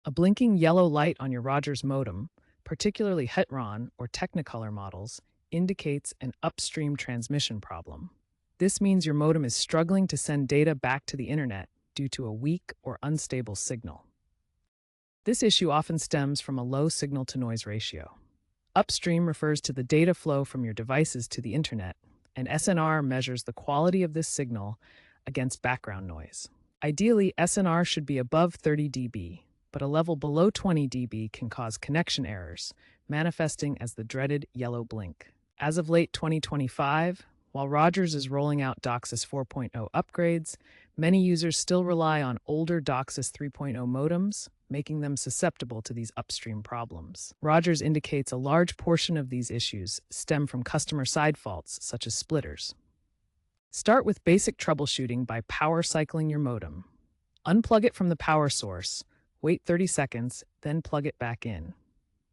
A blinking yellow light on your Rogers modem, particularly Hetron or Technicolor models, indicates an upstream transmission problem. This means your modem is struggling to send data back to the internet due to a weak or unstable signal. This issue often stems from a low signal-to-noise ratio. Upstream refers to the data flow from your devices to the internet, and SNR measures the quality of this signal against background noise. Ideally, SNR should be above 30 dB, but a level below 20 dB can cause connection errors, manifesting as the dreaded yellow blink. As of late 2025, while Rogers is rolling out DOCSIS 4.0 upgrades, many users still rely on older DOCSIS 3.0 modems, making them susceptible to these upstream problems. Rogers indicates a large portion of these issues stem from customer-side faults, such as splitters. Start with basic troubleshooting by power cycling your modem. Unplug it from the power source, wait 30 seconds, then plug it back in.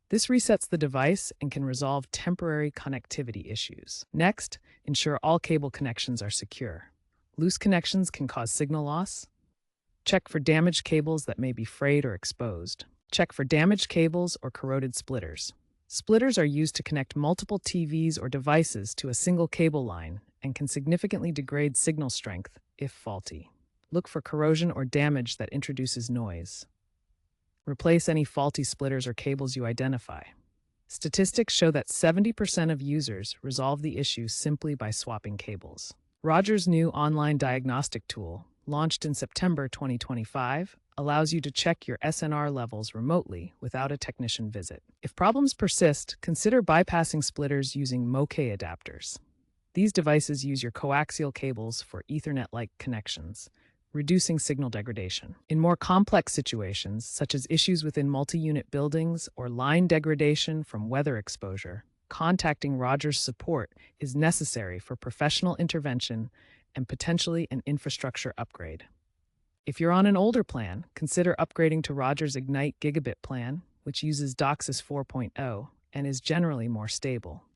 This resets the device and can resolve temporary connectivity issues. Next, ensure all cable connections are secure. Loose connections can cause signal loss. Check for damaged cables that may be frayed or exposed. Check for damaged cables or corroded splitters. Splitters are used to connect multiple TVs or devices to a single cable line and can significantly degrade signal strength if faulty. Look for corrosion or damage that introduces noise. Replace any faulty splitters or cables you identify. Statistics show that 70% of users resolve the issue simply by swapping cables. Rogers' new online diagnostic tool, launched in September 2025, allows you to check your SNR levels remotely without a technician visit. If problems persist, consider bypassing splitters using MoK adapters. These devices use your coaxial cables for Ethernet-like connections, reducing signal degradation. In more complex situations, such as issues within multi-unit buildings or line degradation from weather exposure, contacting Rogers support is necessary for professional intervention and potentially an infrastructure upgrade. If you're on an older plan, consider upgrading to Rogers Ignite Gigabit plan, which uses DOCSIS 4.0 and is generally more stable.